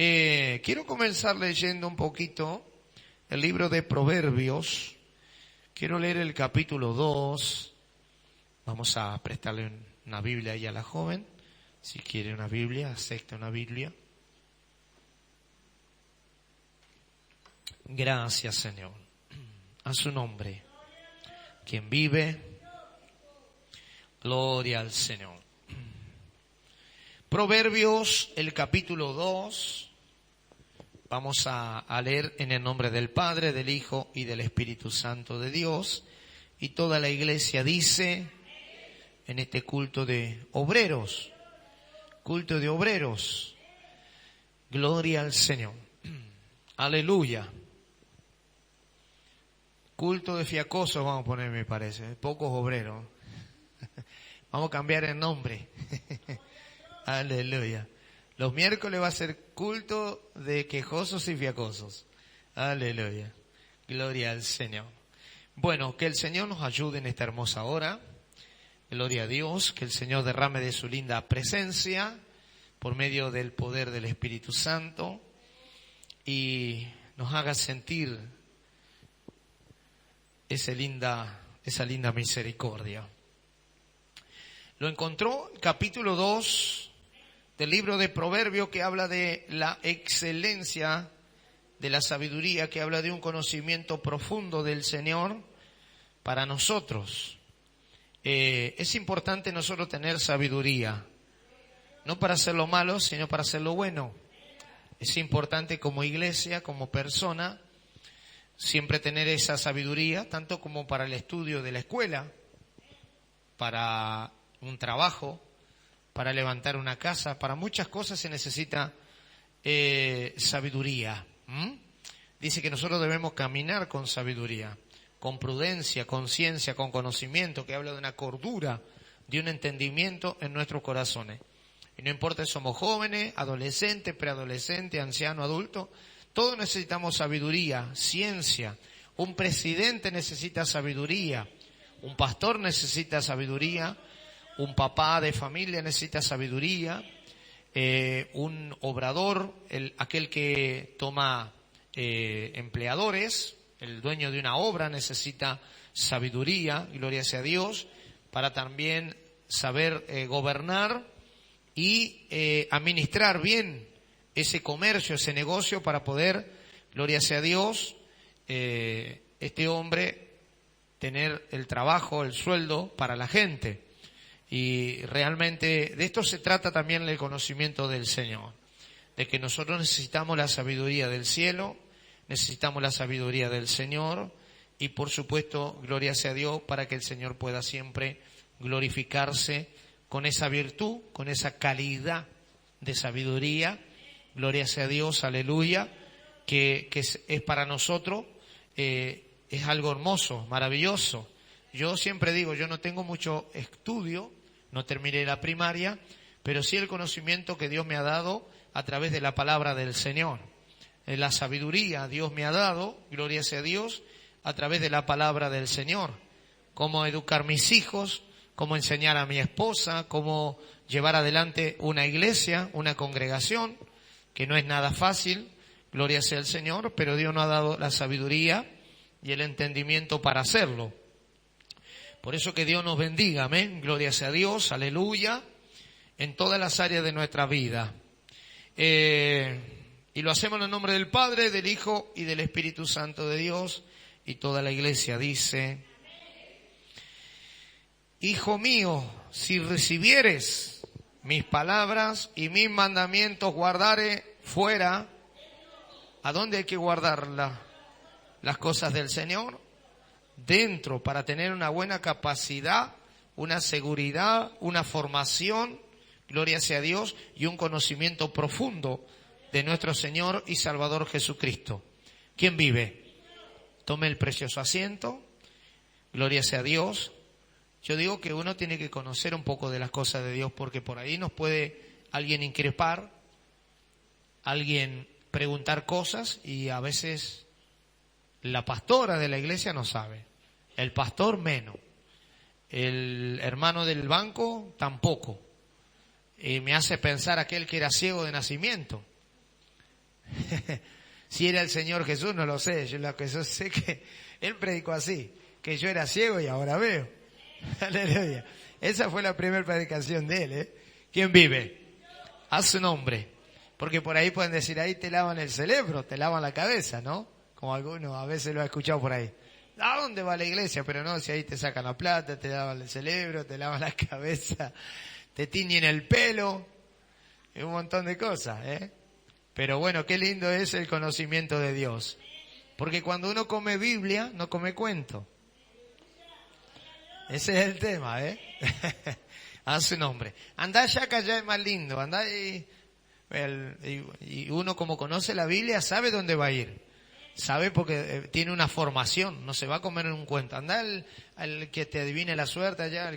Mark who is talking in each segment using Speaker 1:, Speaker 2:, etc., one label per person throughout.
Speaker 1: Quiero comenzar leyendo un poquito el libro de Proverbios. Quiero leer el capítulo 2. Vamos a prestarle una Biblia ahí a la joven. Si quiere una Biblia, acepta una Biblia. Gracias, Señor. A su nombre. Quien vive, gloria al Señor. Proverbios, el capítulo 2. Vamos a leer en el nombre del Padre, del Hijo y del Espíritu Santo de Dios. Y toda la iglesia dice, en este culto de obreros, gloria al Señor. Aleluya. Culto de fiacosos vamos a poner, me parece, pocos obreros. Vamos a cambiar el nombre. Aleluya. Los miércoles va a ser culto de quejosos y fiacosos. Aleluya. Gloria al Señor. Bueno, que el Señor nos ayude en esta hermosa hora. Gloria a Dios. Que el Señor derrame de su linda presencia por medio del poder del Espíritu Santo y nos haga sentir esa linda misericordia. Lo encontró capítulo 2 del libro de Proverbios, que habla de la excelencia de la sabiduría, que habla de un conocimiento profundo del Señor para nosotros. Es importante nosotros tener sabiduría, no para hacer lo malo, sino para hacer lo bueno. Es importante como iglesia, como persona, siempre tener esa sabiduría, tanto como para el estudio de la escuela, para un trabajo, para levantar una casa, para muchas cosas se necesita sabiduría. Dice que nosotros debemos caminar con sabiduría, con prudencia, con ciencia, con conocimiento, que habla de una cordura, de un entendimiento en nuestros corazones. Y no importa si somos jóvenes, adolescentes, preadolescentes, ancianos, adultos, todos necesitamos sabiduría, ciencia. Un presidente necesita sabiduría, un pastor necesita sabiduría, un papá de familia necesita sabiduría, un obrador, aquel que toma empleadores, el dueño de una obra necesita sabiduría, gloria sea a Dios, para también saber gobernar y administrar bien ese comercio, ese negocio, para poder, gloria sea a Dios, este hombre tener el trabajo, el sueldo para la gente. Y realmente de esto se trata también el conocimiento del Señor, de que nosotros necesitamos la sabiduría del cielo, necesitamos la sabiduría del Señor y por supuesto, gloria sea a Dios, para que el Señor pueda siempre glorificarse con esa virtud, con esa calidad de sabiduría. Gloria sea a Dios, aleluya, que es para nosotros, es algo hermoso, maravilloso. Yo siempre digo, yo no tengo mucho estudio, no terminé la primaria, pero sí el conocimiento que Dios me ha dado a través de la palabra del Señor. La sabiduría Dios me ha dado, gloria sea a Dios, a través de la palabra del Señor. Cómo educar mis hijos, cómo enseñar a mi esposa, cómo llevar adelante una iglesia, una congregación, que no es nada fácil, gloria sea al Señor, pero Dios nos ha dado la sabiduría y el entendimiento para hacerlo. Por eso que Dios nos bendiga, amén, gloria sea a Dios, aleluya, en todas las áreas de nuestra vida. Y lo hacemos en el nombre del Padre, del Hijo y del Espíritu Santo de Dios. Y toda la iglesia dice, Hijo mío, si recibieres mis palabras y mis mandamientos guardare fuera. ¿A dónde hay que guardarlas? Las cosas del Señor. Dentro, para tener una buena capacidad, una seguridad, una formación, gloria sea a Dios, y un conocimiento profundo de nuestro Señor y Salvador Jesucristo. ¿Quién vive? Tome el precioso asiento, gloria sea a Dios. Yo digo que uno tiene que conocer un poco de las cosas de Dios, porque por ahí nos puede alguien increpar, alguien preguntar cosas, y a veces la pastora de la iglesia no sabe. El pastor menos, el hermano del banco tampoco. Y me hace pensar aquel que era ciego de nacimiento. Si era el Señor Jesús, no lo sé. Yo lo que yo sé que Él predicó así, que yo era ciego y ahora veo. Aleluya. Esa fue la primera predicación de Él, ¿eh? ¿Quién vive? A su nombre. Porque por ahí pueden decir, ahí te lavan el cerebro, te lavan la cabeza, ¿no? Como algunos a veces lo ha escuchado por ahí. ¿A dónde va la iglesia? Pero no, si ahí te sacan la plata, te lavan el cerebro, te lavan la cabeza, te tiñen el pelo, y un montón de cosas, ¿eh? Pero bueno, qué lindo es el conocimiento de Dios. Porque cuando uno come Biblia, no come cuento. Ese es el tema, ¿eh? A su nombre. Andá allá que allá es más lindo, andá y uno como conoce la Biblia sabe dónde va a ir. Sabe porque tiene una formación, no se va a comer en un cuento. Anda al que te adivine la suerte allá,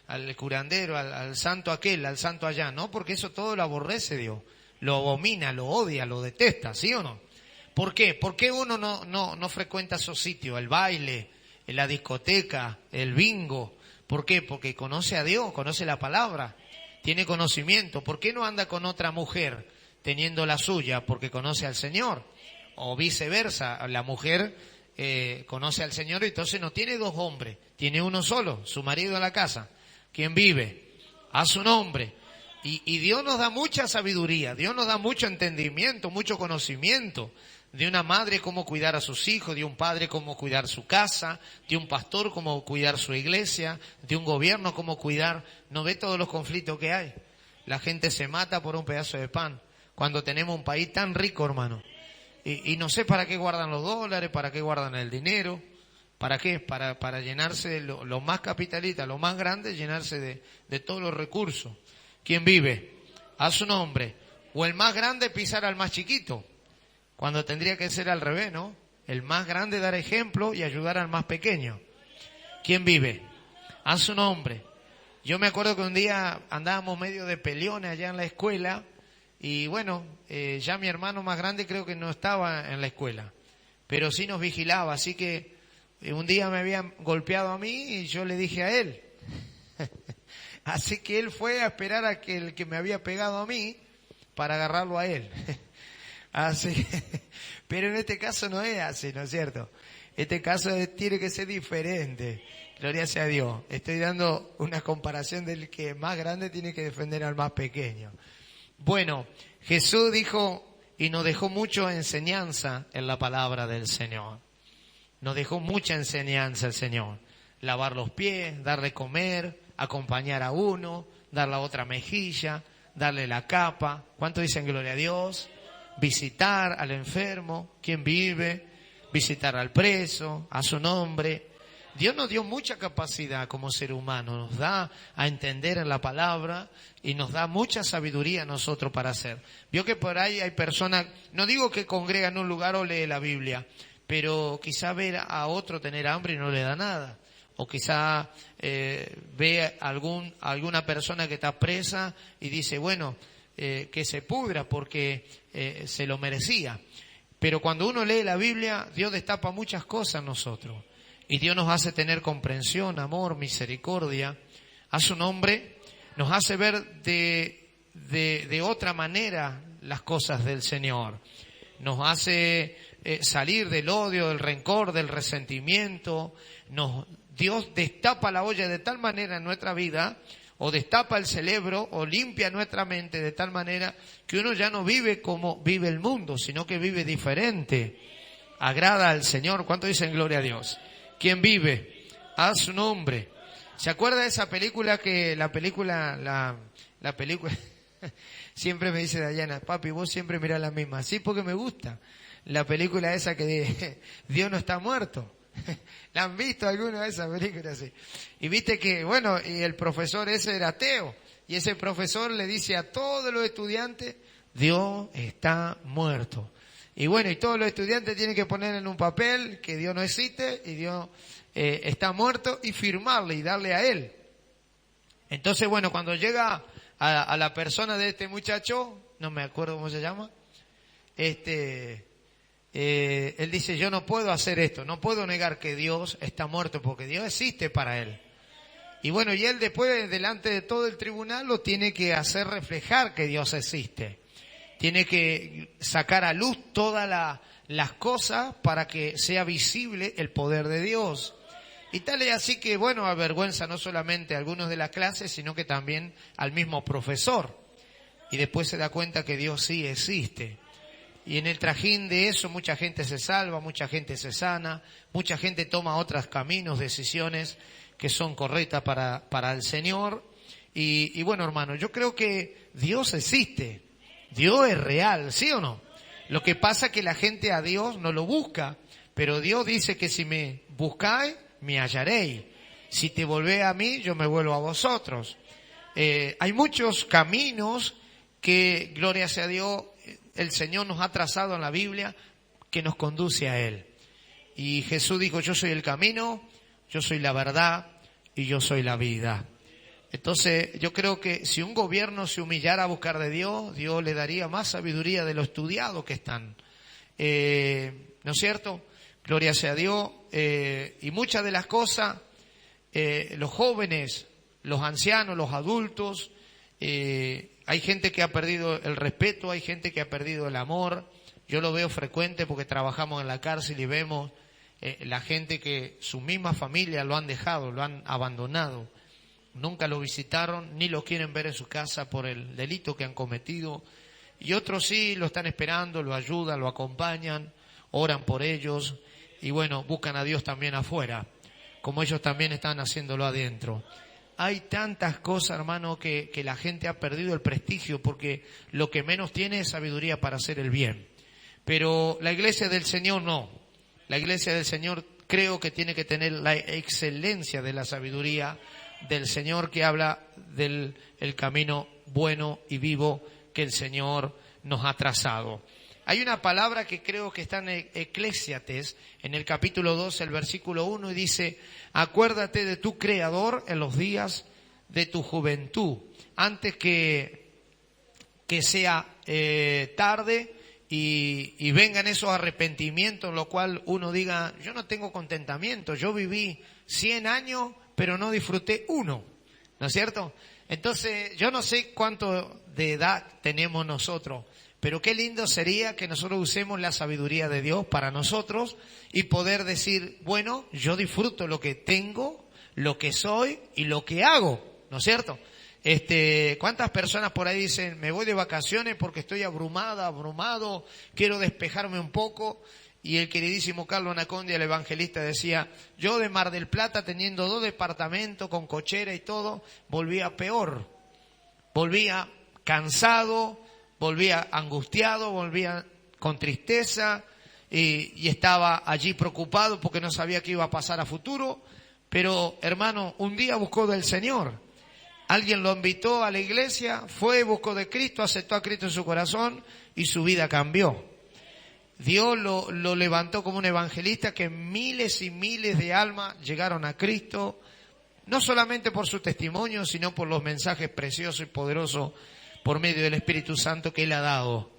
Speaker 1: al curandero, al santo aquel, al santo allá, ¿no? Porque eso todo lo aborrece Dios, lo abomina, lo odia, lo detesta, ¿sí o no? ¿Por qué? ¿Por qué uno no frecuenta esos sitios? El baile, la discoteca, el bingo. ¿Por qué? Porque conoce a Dios, conoce la palabra, tiene conocimiento. ¿Por qué no anda con otra mujer teniendo la suya? Porque conoce al Señor. O viceversa, la mujer conoce al Señor y entonces no tiene dos hombres, tiene uno solo, su marido en la casa. ¿Quién vive? A su nombre. Y Dios nos da mucha sabiduría, Dios nos da mucho entendimiento, mucho conocimiento. De una madre cómo cuidar a sus hijos, de un padre cómo cuidar su casa, de un pastor cómo cuidar su iglesia, de un gobierno cómo cuidar. ¿No ve todos los conflictos que hay? La gente se mata por un pedazo de pan, cuando tenemos un país tan rico, hermano. Y no sé para qué guardan los dólares, para qué guardan el dinero, para qué, para llenarse lo más capitalista, lo más grande, llenarse de todos los recursos. ¿Quién vive? A su nombre. O el más grande pisar al más chiquito, cuando tendría que ser al revés, ¿no? El más grande dar ejemplo y ayudar al más pequeño. ¿Quién vive? A su nombre. Yo me acuerdo que un día andábamos medio de peleones allá en la escuela. Y bueno, ya mi hermano más grande creo que no estaba en la escuela, pero sí nos vigilaba, así que un día me habían golpeado a mí y yo le dije a él. Así que él fue a esperar a que el que me había pegado a mí para agarrarlo a él. Así, pero en este caso no es así, ¿no es cierto? Este caso tiene que ser diferente. Gloria sea a Dios. Estoy dando una comparación del que más grande tiene que defender al más pequeño. Bueno, Jesús dijo y nos dejó mucha enseñanza en la palabra del Señor. Nos dejó mucha enseñanza el Señor. Lavar los pies, darle comer, acompañar a uno, dar la otra mejilla, darle la capa. ¿Cuánto dicen gloria a Dios? Visitar al enfermo, quien vive, visitar al preso, a su nombre. Dios nos dio mucha capacidad como ser humano, nos da a entender en la palabra y nos da mucha sabiduría a nosotros para hacer. Vio que por ahí hay personas, no digo que congregan en un lugar o lee la Biblia, pero quizá ver a otro tener hambre y no le da nada. O quizá ve alguna persona que está presa y dice, bueno, que se pudra porque se lo merecía. Pero cuando uno lee la Biblia, Dios destapa muchas cosas en nosotros. Y Dios nos hace tener comprensión, amor, misericordia. A su nombre nos hace ver de otra manera las cosas del Señor. Nos hace salir del odio, del rencor, del resentimiento. Dios destapa la olla de tal manera en nuestra vida, o destapa el cerebro, o limpia nuestra mente de tal manera que uno ya no vive como vive el mundo, sino que vive diferente. Agrada al Señor. ¿Cuánto dicen gloria a Dios? ¿Quién vive? A su nombre. ¿Se acuerda de esa película la película, siempre me dice Dayana, papi, vos siempre mirás la misma? Sí, porque me gusta. La película esa que Dios no está muerto. ¿La han visto alguna de esas películas? Sí. Y viste que, bueno, y el profesor ese era ateo. Y ese profesor le dice a todos los estudiantes, Dios está muerto. Y bueno, y todos los estudiantes tienen que poner en un papel que Dios no existe y Dios está muerto y firmarle y darle a él. Entonces, bueno, cuando llega a la persona de este muchacho, no me acuerdo cómo se llama, él dice, yo no puedo hacer esto, no puedo negar que Dios está muerto porque Dios existe para él. Y bueno, y él después, delante de todo el tribunal, lo tiene que hacer reflejar que Dios existe. tiene que sacar a luz todas las cosas para que sea visible el poder de Dios. Y tal es así que, bueno, avergüenza no solamente a algunos de la clase, sino que también al mismo profesor. Y después se da cuenta que Dios sí existe. Y en el trajín de eso mucha gente se salva, mucha gente se sana, mucha gente toma otros caminos, decisiones que son correctas para el Señor. Y bueno, hermano, yo creo que Dios existe, Dios es real, ¿sí o no? Lo que pasa es que la gente a Dios no lo busca, pero Dios dice que si me buscáis, me hallaréis. Si te volvéis a mí, yo me vuelvo a vosotros. Hay muchos caminos que, gloria sea a Dios, el Señor nos ha trazado en la Biblia que nos conduce a Él. Y Jesús dijo, yo soy el camino, yo soy la verdad y yo soy la vida. Entonces yo creo que si un gobierno se humillara a buscar de Dios, Dios le daría más sabiduría de lo estudiado que están. ¿No es cierto? Gloria sea a Dios. Y muchas de las cosas, los jóvenes, los ancianos, los adultos, hay gente que ha perdido el respeto, hay gente que ha perdido el amor. Yo lo veo frecuente porque trabajamos en la cárcel y vemos la gente que su misma familia lo han dejado, lo han abandonado. Nunca lo visitaron, ni lo quieren ver en su casa por el delito que han cometido. Y otros sí lo están esperando, lo ayudan, lo acompañan, oran por ellos. Y bueno, buscan a Dios también afuera, como ellos también están haciéndolo adentro. Hay tantas cosas, hermano, que la gente ha perdido el prestigio porque lo que menos tiene es sabiduría para hacer el bien. Pero la iglesia del Señor no. La iglesia del Señor creo que tiene que tener la excelencia de la sabiduría del Señor, que habla del el camino bueno y vivo que el Señor nos ha trazado. Hay una palabra que creo que está en Eclesiastés, en el capítulo 2, el versículo 1, y dice, acuérdate de tu Creador en los días de tu juventud, antes que sea tarde y vengan esos arrepentimientos, en lo cual uno diga, yo no tengo contentamiento, yo viví 100 años, pero no disfruté uno, ¿no es cierto? Entonces, yo no sé cuánto de edad tenemos nosotros, pero qué lindo sería que nosotros usemos la sabiduría de Dios para nosotros y poder decir, bueno, yo disfruto lo que tengo, lo que soy y lo que hago, ¿no es cierto? ¿Cuántas personas por ahí dicen, me voy de vacaciones porque estoy abrumado, quiero despejarme un poco? Y el queridísimo Carlos Anacondia, el evangelista, decía, yo de Mar del Plata, teniendo 2 departamentos con cochera y todo, volvía peor, volvía cansado, volvía angustiado, volvía con tristeza y estaba allí preocupado porque no sabía qué iba a pasar a futuro. Pero, hermano, un día buscó del Señor. Alguien lo invitó a la iglesia, fue, buscó de Cristo, aceptó a Cristo en su corazón y su vida cambió. Dios lo levantó como un evangelista que miles y miles de almas llegaron a Cristo, no solamente por su testimonio, sino por los mensajes preciosos y poderosos por medio del Espíritu Santo que Él ha dado.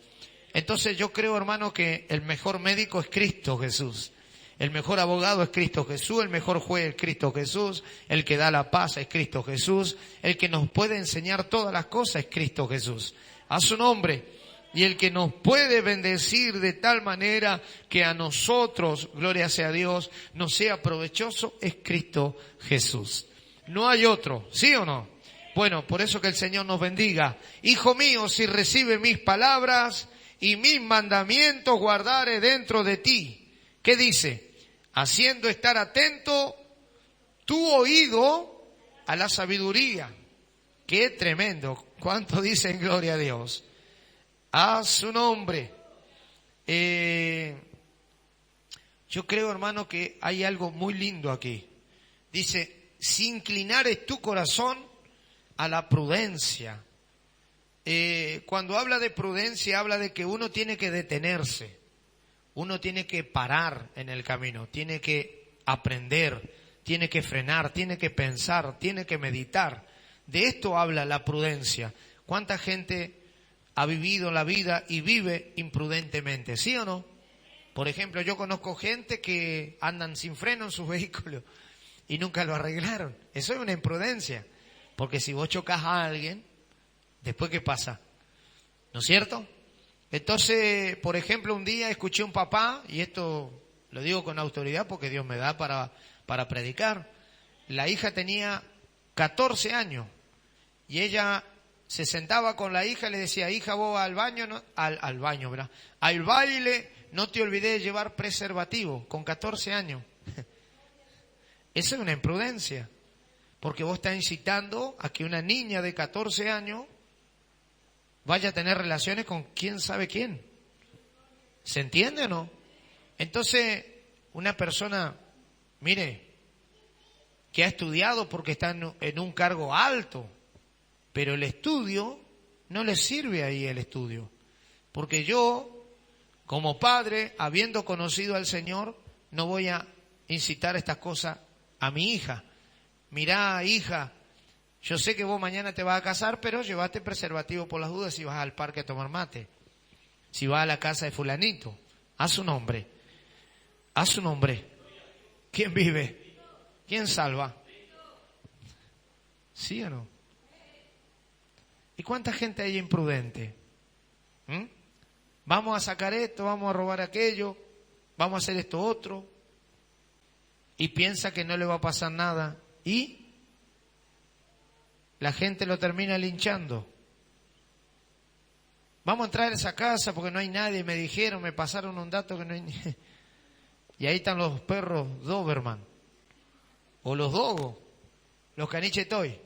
Speaker 1: Entonces yo creo, hermano, que el mejor médico es Cristo Jesús. El mejor abogado es Cristo Jesús, el mejor juez es Cristo Jesús, el que da la paz es Cristo Jesús, el que nos puede enseñar todas las cosas es Cristo Jesús. A su nombre. Y el que nos puede bendecir de tal manera que a nosotros, gloria sea a Dios, nos sea provechoso es Cristo Jesús. No hay otro, ¿sí o no? Bueno, por eso que el Señor nos bendiga. Hijo mío, si recibe mis palabras y mis mandamientos guardaré dentro de ti. ¿Qué dice? Haciendo estar atento tu oído a la sabiduría. Qué tremendo. ¿Cuánto dicen gloria a Dios? A su nombre. Yo creo, hermano, que hay algo muy lindo aquí. Dice, si inclinares tu corazón a la prudencia. Cuando habla de prudencia, habla de que uno tiene que detenerse. Uno tiene que parar en el camino, tiene que aprender, tiene que frenar, tiene que pensar, tiene que meditar. De esto habla la prudencia. ¿Cuánta gente ha vivido la vida y vive imprudentemente? ¿Sí o no? Por ejemplo, yo conozco gente que andan sin freno en sus vehículos y nunca lo arreglaron. Eso es una imprudencia. Porque si vos chocas a alguien, ¿después qué pasa? ¿No es cierto? Entonces, por ejemplo, un día escuché a un papá, y esto lo digo con autoridad porque Dios me da para predicar. La hija tenía 14 años y ella se sentaba con la hija y le decía, hija, vos al baño, ¿no? Al baño, ¿verdad? Al baile, no te olvides de llevar preservativo, con 14 años. Esa es una imprudencia, porque vos estás incitando a que una niña de 14 años vaya a tener relaciones con quién sabe quién. ¿Se entiende o no? Entonces, una persona, mire, que ha estudiado porque está en un cargo alto, pero el estudio no le sirve ahí el estudio. Porque yo, como padre, habiendo conocido al Señor, no voy a incitar estas cosas a mi hija. Mirá, hija, yo sé que vos mañana te vas a casar, pero llevaste preservativo por las dudas si vas al parque a tomar mate. Si vas a la casa de fulanito, haz un hombre. Haz un hombre. ¿Quién vive? ¿Quién salva? ¿Sí o no? ¿Y cuánta gente hay imprudente? Vamos a sacar esto, vamos a robar aquello, vamos a hacer esto otro. Y piensa que no le va a pasar nada. Y la gente lo termina linchando. Vamos a entrar a esa casa porque no hay nadie. Me dijeron, me pasaron un dato que no hay. Y ahí están los perros Doberman. O los dogos. Los caniche toy.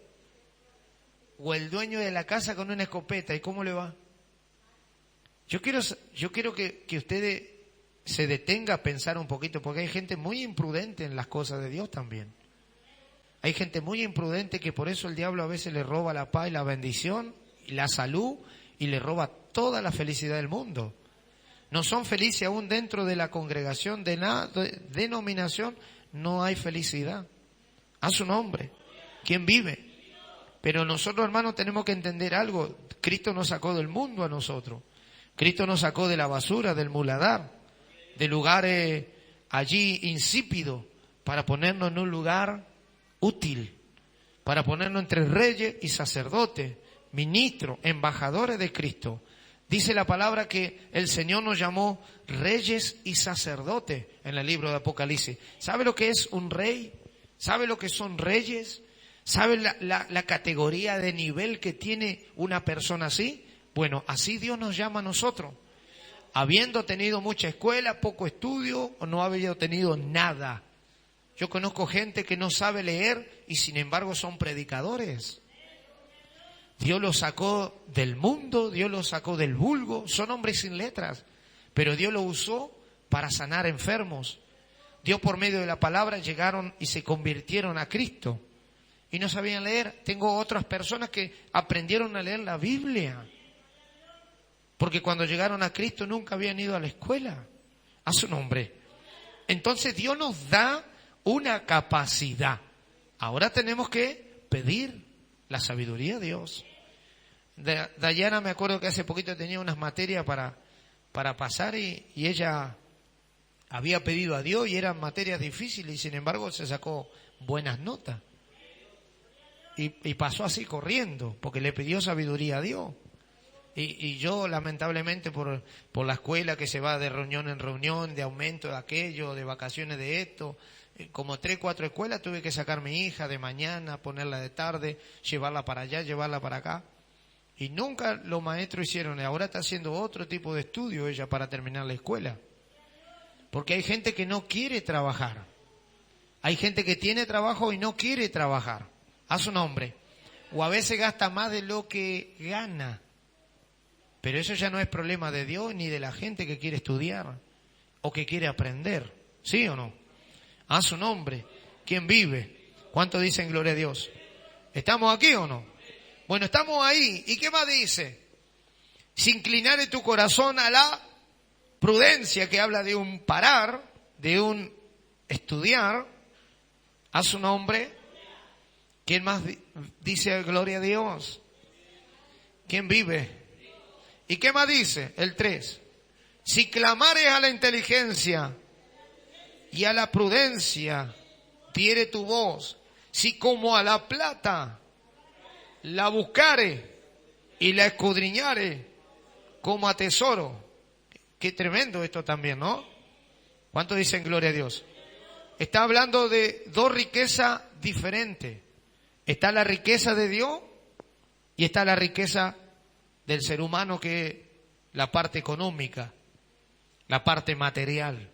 Speaker 1: O el dueño de la casa con una escopeta. ¿Y cómo le va? Yo quiero que ustedes se detenga a pensar un poquito, porque hay gente muy imprudente en las cosas de Dios también. Hay gente muy imprudente que por eso el diablo a veces le roba la paz y la bendición y la salud y le roba toda la felicidad del mundo. No son felices aún dentro de la congregación, de la denominación, no hay felicidad. A su nombre. ¿Quién vive? Pero nosotros, hermanos, tenemos que entender algo. Cristo nos sacó del mundo a nosotros. Cristo nos sacó de la basura, del muladar, de lugares allí insípidos, para ponernos en un lugar útil, para ponernos entre reyes y sacerdotes, ministros, embajadores de Cristo. Dice la palabra que el Señor nos llamó reyes y sacerdotes en el libro de Apocalipsis. ¿Sabe lo que es un rey? ¿Sabe lo que son reyes? ¿Sabe la categoría de nivel que tiene una persona así? Bueno, así Dios nos llama a nosotros. Habiendo tenido mucha escuela, poco estudio, o no habiendo tenido nada. Yo conozco gente que no sabe leer y sin embargo son predicadores. Dios los sacó del mundo, Dios los sacó del vulgo, son hombres sin letras, pero Dios los usó para sanar enfermos. Dios por medio de la palabra llegaron y se convirtieron a Cristo y no sabían leer. Tengo otras personas que aprendieron a leer la Biblia, porque cuando llegaron a Cristo nunca habían ido a la escuela. A su nombre. Entonces Dios nos da una capacidad. Ahora tenemos que pedir la sabiduría de Dios. Dayana, me acuerdo que hace poquito tenía unas materias para pasar y ella había pedido a Dios y eran materias difíciles y sin embargo se sacó buenas notas. Y pasó así corriendo porque le pidió sabiduría a Dios. Y yo lamentablemente por la escuela que se va de reunión en reunión, de aumento de aquello, de vacaciones de esto, como 3, 4 escuelas tuve que sacar a mi hija de mañana, ponerla de tarde, llevarla para allá, llevarla para acá. Y nunca los maestros hicieron, ahora está haciendo otro tipo de estudio ella para terminar la escuela. Porque hay gente que no quiere trabajar. Hay gente que tiene trabajo y no quiere trabajar. A su nombre. O a veces gasta más de lo que gana. Pero eso ya no es problema de Dios ni de la gente que quiere estudiar o que quiere aprender. ¿Sí o no? A su nombre. ¿Quién vive? ¿Cuánto dicen gloria a Dios? ¿Estamos aquí o no? Bueno, estamos ahí. ¿Y qué más dice? Si inclinare tu corazón a la prudencia, que habla de un parar, de un estudiar, a su nombre. ¿Quién más dice gloria a Dios? ¿Quién vive? ¿Y qué más dice? El 3. Si clamares a la inteligencia y a la prudencia, diere tu voz. Si como a la plata la buscare y la escudriñare como a tesoro, Qué tremendo esto también, ¿no? ¿Cuánto dicen gloria a Dios? Está hablando de dos riquezas diferentes. Está la riqueza de Dios y está la riqueza del ser humano, que es la parte económica, la parte material.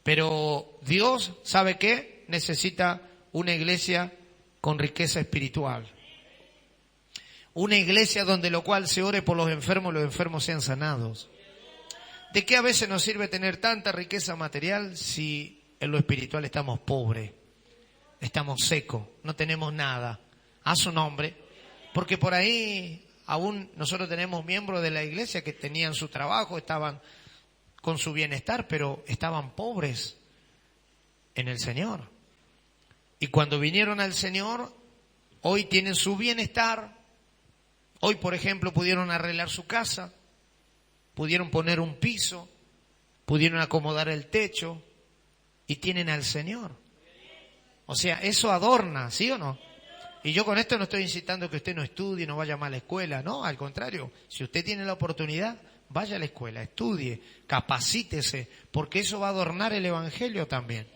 Speaker 1: Pero Dios, ¿sabe qué? Necesita una iglesia con riqueza espiritual. Una iglesia donde lo cual se ore por los enfermos sean sanados. ¿De qué a veces nos sirve tener tanta riqueza material si en lo espiritual estamos pobres, estamos secos, no tenemos nada? A su nombre. Porque por ahí aún nosotros tenemos miembros de la iglesia que tenían su trabajo, estaban con su bienestar, pero estaban pobres en el Señor. Y cuando vinieron al Señor, hoy tienen su bienestar. Hoy, por ejemplo, pudieron arreglar su casa, pudieron poner un piso, pudieron acomodar el techo y tienen al Señor. O sea, eso adorna, ¿sí o no? Y yo con esto no estoy incitando que usted no estudie, no vaya más a la escuela, no, al contrario. Si usted tiene la oportunidad, vaya a la escuela, estudie, capacítese, porque eso va a adornar el evangelio también.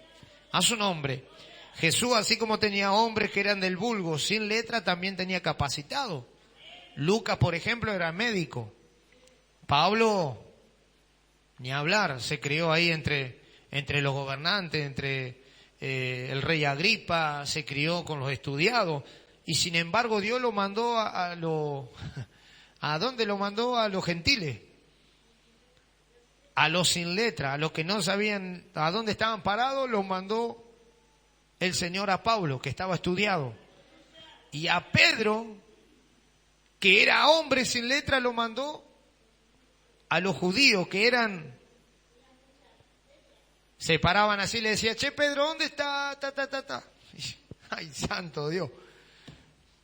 Speaker 1: A su nombre. Jesús, así como tenía hombres que eran del vulgo, sin letra, también tenía capacitado. Lucas, por ejemplo, era médico. Pablo, ni hablar, se crió ahí entre los gobernantes, entre el rey Agripa, se crió con los estudiados. Y sin embargo Dios lo mandó ¿a dónde lo mandó? A los gentiles. A los sin letra, a los que no sabían a dónde estaban parados, los mandó el Señor a Pablo, que estaba estudiado. Y a Pedro, que era hombre sin letra, lo mandó a los judíos, que eran... Se paraban así y le decía, che, Pedro, ¿dónde está? Ay, santo Dios.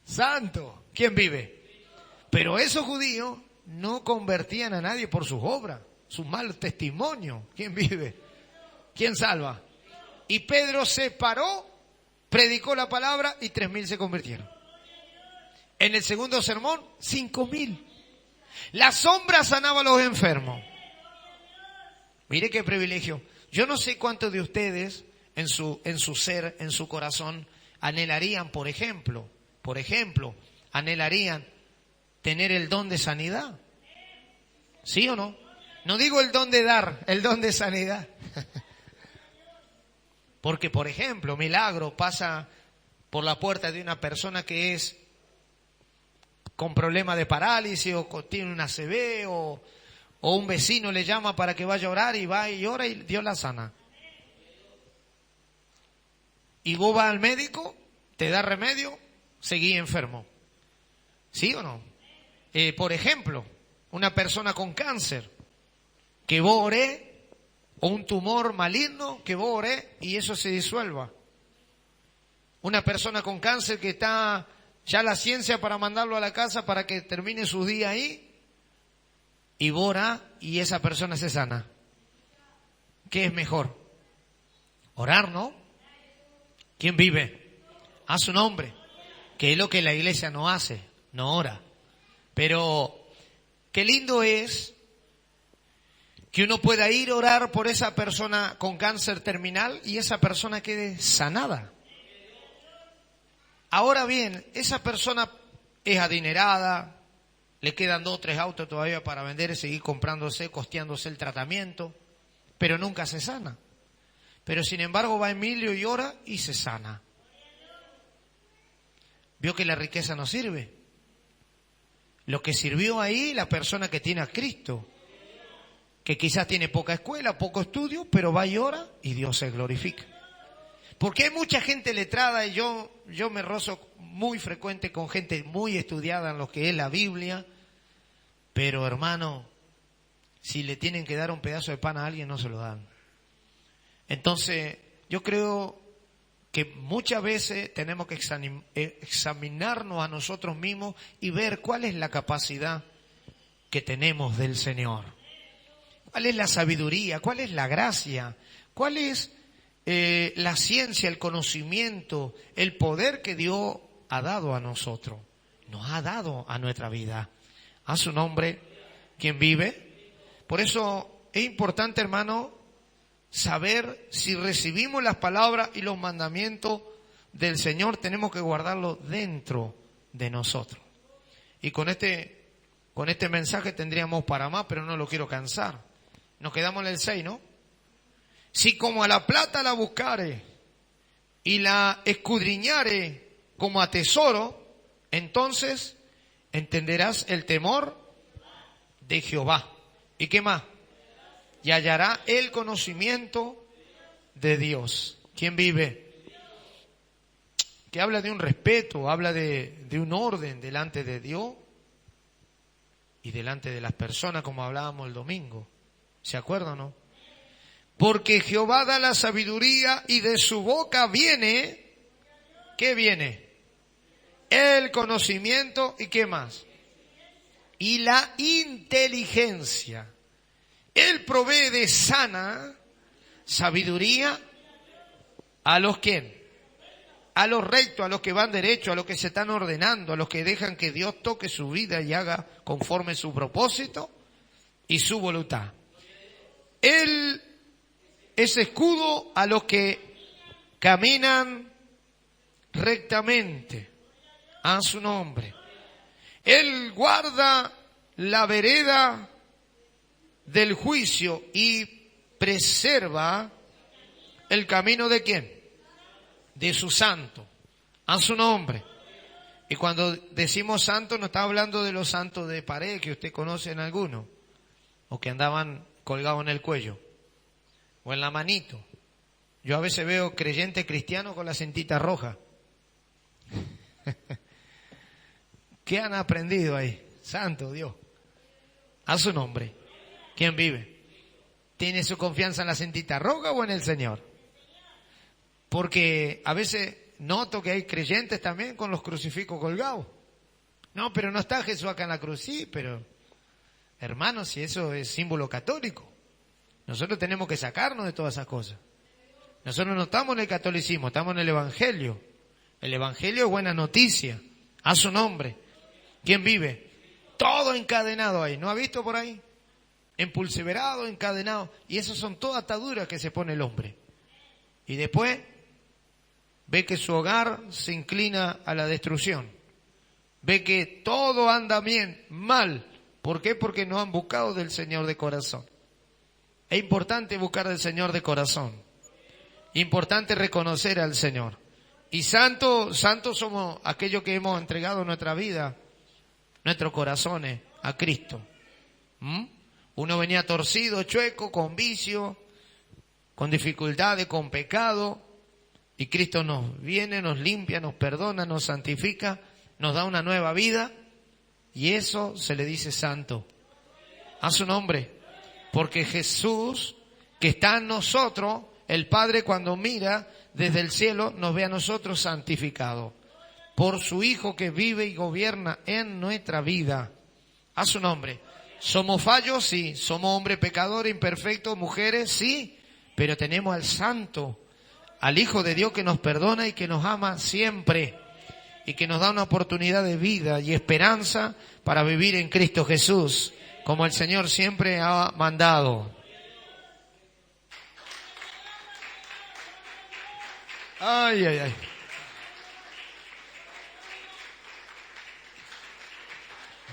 Speaker 1: Santo. ¿Quién vive? Pero esos judíos no convertían a nadie por sus obras, sus malos testimonios. ¿Quién vive? ¿Quién salva? Y Pedro se paró, predicó la palabra y 3.000 se convirtieron. En el segundo sermón, 5.000. La sombra sanaba a los enfermos. Mire qué privilegio. Yo no sé cuántos de ustedes en su ser, en su corazón, anhelarían, por ejemplo, anhelarían tener el don de sanidad. ¿Sí o no? No digo el don de dar, el don de sanidad. Porque, por ejemplo, milagro pasa por la puerta de una persona que es con problema de parálisis o tiene una ACV o un vecino le llama para que vaya a orar y va y ora y Dios la sana. Y vos vas al médico, te da remedio, seguí enfermo. ¿Sí o no? Por ejemplo, una persona con cáncer, que vos oré, o un tumor maligno, que vos oré y eso se disuelva. Una persona con cáncer que está ya la ciencia para mandarlo a la casa para que termine sus días ahí, y vos orás y esa persona se sana. ¿Qué es mejor? Orar, ¿no? ¿Quién vive? A su nombre. Que es lo que la iglesia no hace, no ora. Pero qué lindo es que uno pueda ir a orar por esa persona con cáncer terminal y esa persona quede sanada. Ahora bien, esa persona es adinerada, le quedan 2 o 3 autos todavía para vender y seguir comprándose, costeándose el tratamiento, pero nunca se sana. Pero sin embargo va Emilio y ora y se sana. ¿Vio que la riqueza no sirve? Lo que sirvió ahí la persona que tiene a Cristo, que quizás tiene poca escuela, poco estudio, pero va y ora y Dios se glorifica. Porque hay mucha gente letrada y yo me rozo muy frecuente con gente muy estudiada en lo que es la Biblia, pero hermano, si le tienen que dar un pedazo de pan a alguien no se lo dan. Entonces, yo creo que muchas veces tenemos que examinarnos a nosotros mismos y ver cuál es la capacidad que tenemos del Señor. ¿Cuál es la sabiduría? ¿Cuál es la gracia? ¿Cuál es la ciencia, el conocimiento, el poder que Dios ha dado a nosotros? Nos ha dado a nuestra vida. A su nombre, ¿quién vive? Por eso es importante, hermano, saber si recibimos las palabras y los mandamientos del Señor, tenemos que guardarlos dentro de nosotros. Y con este mensaje tendríamos para más, pero no lo quiero cansar. Nos quedamos en el 6, ¿no? Si como a la plata la buscare y la escudriñare como a tesoro, entonces entenderás el temor de Jehová. ¿Y qué más? Y hallará el conocimiento de Dios. ¿Quién vive? Que habla de un respeto, habla de un orden delante de Dios y delante de las personas, como hablábamos el domingo. ¿Se acuerdan o no? Porque Jehová da la sabiduría y de su boca viene, ¿qué viene? El conocimiento y ¿qué más? Y la inteligencia. Él provee de sana sabiduría a los ¿quién? A los rectos, a los que van derecho, a los que se están ordenando, a los que dejan que Dios toque su vida y haga conforme su propósito y su voluntad. Él es escudo a los que caminan rectamente a su nombre. Él guarda la vereda del juicio y preserva el camino ¿de quién? De su santo, a su nombre. Y cuando decimos santo no está hablando de los santos de pared que usted conoce en alguno, o que andaban colgados en el cuello, o en la manito. Yo a veces veo creyentes cristianos con la cintita roja. ¿Qué han aprendido ahí? Santo Dios. A su nombre. ¿Quién vive? ¿Tiene su confianza en la cintita roja o en el Señor? Porque a veces noto que hay creyentes también con los crucifijos colgados. No, pero no está Jesús acá en la cruz. Sí, pero hermanos, si eso es símbolo católico, nosotros tenemos que sacarnos de todas esas cosas. Nosotros no estamos en el catolicismo, estamos en el Evangelio. El Evangelio es buena noticia. A su nombre. ¿Quién vive? Todo encadenado ahí. ¿No ha visto por ahí? Empulseverado, encadenado. Y esas son todas ataduras que se pone el hombre. Y después ve que su hogar se inclina a la destrucción. Ve que todo anda bien, mal. ¿Por qué? Porque no han buscado del Señor de corazón. Es importante buscar del Señor de corazón. Importante reconocer al Señor. Y santos somos aquellos que hemos entregado nuestra vida, nuestros corazones a Cristo. Uno venía torcido, chueco, con vicio, con dificultades, con pecado. Y Cristo nos viene, nos limpia, nos perdona, nos santifica, nos da una nueva vida. Y eso se le dice santo. A su nombre. Porque Jesús, que está en nosotros, el Padre cuando mira desde el cielo, nos ve a nosotros santificados. Por su Hijo que vive y gobierna en nuestra vida. A su nombre. ¿Somos fallos? Sí. ¿Somos hombres pecadores, imperfectos, mujeres? Sí. Pero tenemos al Santo, al Hijo de Dios que nos perdona y que nos ama siempre. Y que nos da una oportunidad de vida y esperanza para vivir en Cristo Jesús, como el Señor siempre ha mandado. Ay, ay, ay.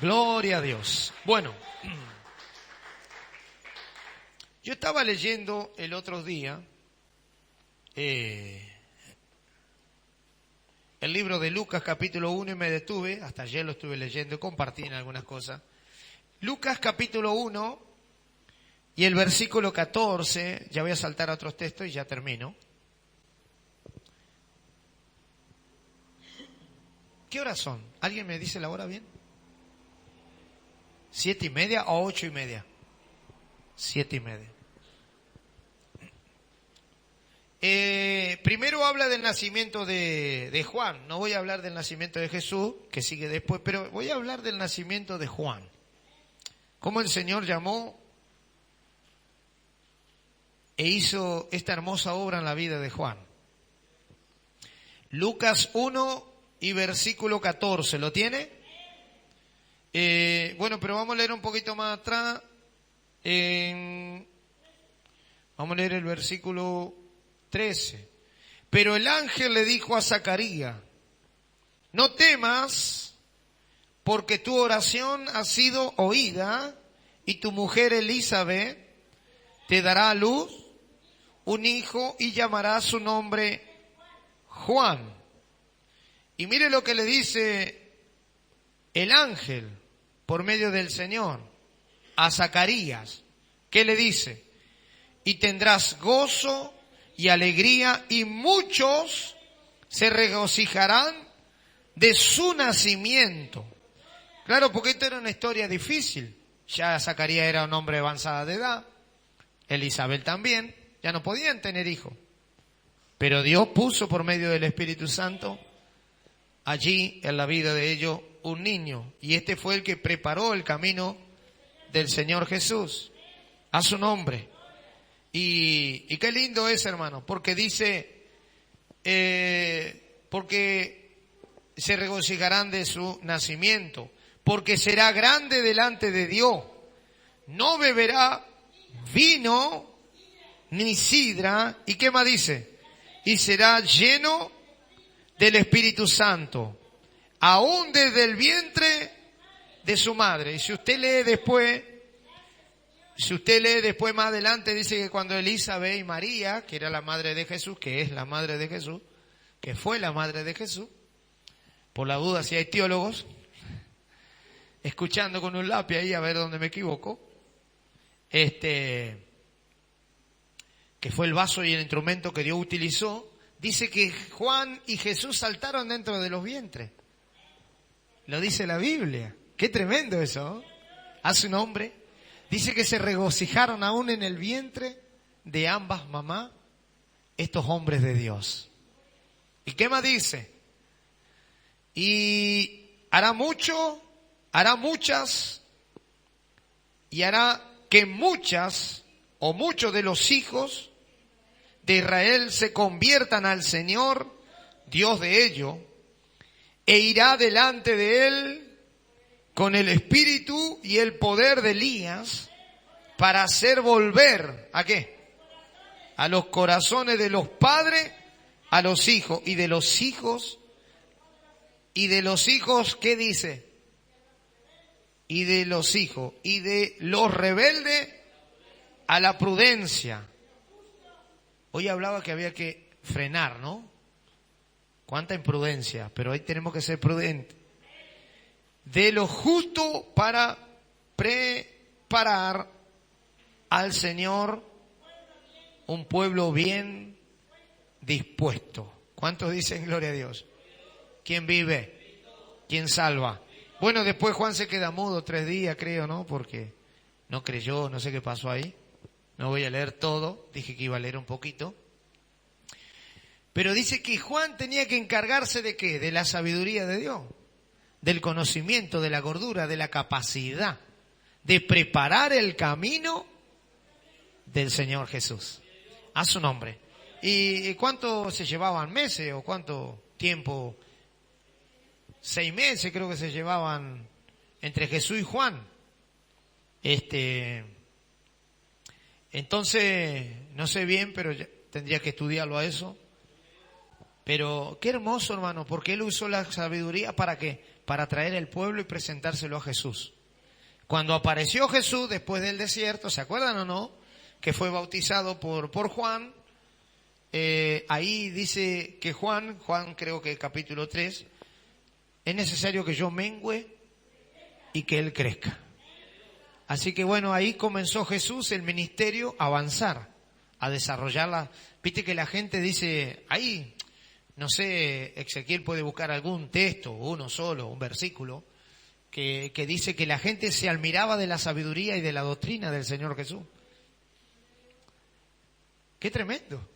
Speaker 1: Gloria a Dios. Bueno, yo estaba leyendo el otro día el libro de Lucas capítulo 1 y me detuve, hasta ayer lo estuve leyendo y compartí en algunas cosas. Lucas capítulo 1 y el versículo 14, ya voy a saltar a otros textos y ya termino. ¿Qué horas son? ¿Alguien me dice la hora bien? 7:30 o 8:30. 7:30. Primero habla del nacimiento de Juan. No voy a hablar del nacimiento de Jesús, que sigue después, pero voy a hablar del nacimiento de Juan. Cómo el Señor llamó e hizo esta hermosa obra en la vida de Juan. Lucas 1 y versículo 14, ¿lo tiene? Bueno, pero vamos a leer un poquito más atrás. Vamos a leer el versículo 13. Pero el ángel le dijo a Zacarías: no temas, porque tu oración ha sido oída, y tu mujer Elizabeth te dará a luz un hijo y llamará su nombre Juan. Y mire lo que le dice el ángel por medio del Señor a Zacarías. ¿Qué le dice? Y tendrás gozo y alegría, y muchos se regocijarán de su nacimiento. Claro, porque esto era una historia difícil. Ya Zacarías era un hombre de avanzada de edad, Elizabeth también, ya no podían tener hijos. Pero Dios puso por medio del Espíritu Santo allí en la vida de ellos un niño. Y este fue el que preparó el camino del Señor Jesús. A su nombre. Y qué lindo es, hermano, porque dice, porque se regocijarán de su nacimiento, porque será grande delante de Dios. No beberá vino ni sidra. ¿Y qué más dice? Y será lleno del Espíritu Santo, aún desde el vientre de su madre. Y si usted lee después más adelante, dice que cuando Elizabeth y María, que era la madre de Jesús, que es la madre de Jesús, que fue la madre de Jesús, por la duda si hay teólogos, escuchando con un lápiz ahí a ver dónde me equivoco, que fue el vaso y el instrumento que Dios utilizó, dice que Juan y Jesús saltaron dentro de los vientres. Lo dice la Biblia. Qué tremendo eso, ¿eh? A su nombre. Dice que se regocijaron aún en el vientre de ambas mamás estos hombres de Dios. ¿Y qué más dice? Y hará muchas, y hará que muchas o muchos de los hijos de Israel se conviertan al Señor, Dios de ellos, e irá delante de él con el espíritu y el poder de Elías, para hacer volver, ¿a qué? A los corazones de los padres a los hijos, y de los hijos, ¿qué dice? Y de los hijos, y de los rebeldes a la prudencia. Hoy hablaba que había que frenar, ¿no? Cuánta imprudencia, pero ahí tenemos que ser prudentes. De lo justo para preparar al Señor un pueblo bien dispuesto. ¿Cuántos dicen gloria a Dios? ¿Quién vive? ¿Quién salva? Bueno, después Juan se queda mudo 3 días, creo, ¿no? Porque no creyó, no sé qué pasó ahí. No voy a leer todo, dije que iba a leer un poquito. Pero dice que Juan tenía que encargarse ¿de qué? De la sabiduría de Dios, del conocimiento, de la gordura, de la capacidad, de preparar el camino del Señor Jesús. A su nombre. ¿Y cuánto se llevaban? ¿Meses o cuánto tiempo? 6 meses creo que se llevaban entre Jesús y Juan. Entonces, no sé bien, pero tendría que estudiarlo a eso. Pero qué hermoso, hermano, porque él usó la sabiduría ¿para qué? Para traer el pueblo y presentárselo a Jesús. Cuando apareció Jesús después del desierto, ¿se acuerdan o no? Que fue bautizado por Juan. Ahí dice que Juan creo que capítulo 3, es necesario que yo mengüe y que él crezca. Así que bueno, ahí comenzó Jesús el ministerio a avanzar, a desarrollarla. Viste que la gente dice, ahí, no sé, Ezequiel puede buscar algún texto, uno solo, un versículo, que dice que la gente se admiraba de la sabiduría y de la doctrina del Señor Jesús. ¡Qué tremendo!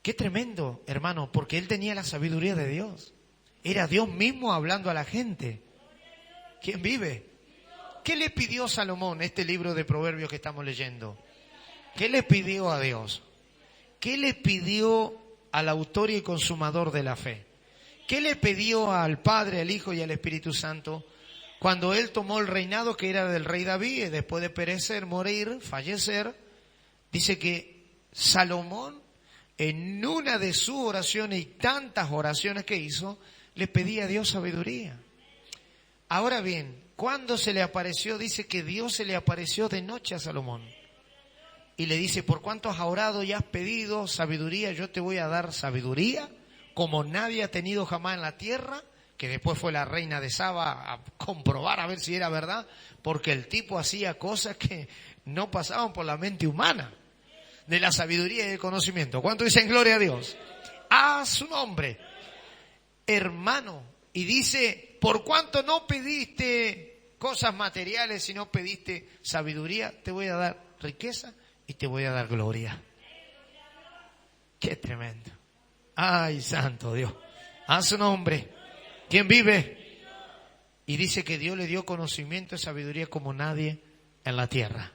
Speaker 1: ¡Qué tremendo, hermano! Porque él tenía la sabiduría de Dios. Era Dios mismo hablando a la gente. ¿Quién vive? ¿Qué le pidió Salomón, este libro de Proverbios que estamos leyendo? ¿Qué le pidió a Dios? ¿Qué le pidió al autor y consumador de la fe? ¿Qué le pidió al Padre, al Hijo y al Espíritu Santo Cuando él tomó el reinado que era del rey David, después de perecer, morir, fallecer, dice que Salomón, en una de sus oraciones y tantas oraciones que hizo, le pedía a Dios sabiduría. Ahora bien, cuando se le apareció, dice que Dios se le apareció de noche a Salomón. Y le dice, por cuanto has orado y has pedido sabiduría, yo te voy a dar sabiduría como nadie ha tenido jamás en la tierra, que después fue la reina de Saba a comprobar a ver si era verdad, porque el tipo hacía cosas que no pasaban por la mente humana, de la sabiduría y el conocimiento. ¿Cuánto dicen gloria a Dios? A su nombre, hermano. Y dice, por cuanto no pediste cosas materiales, sino pediste sabiduría, te voy a dar riqueza y te voy a dar gloria. Qué tremendo. Ay, santo Dios. A su nombre. ¿Quién vive? Y dice que Dios le dio conocimiento y sabiduría como nadie en la tierra.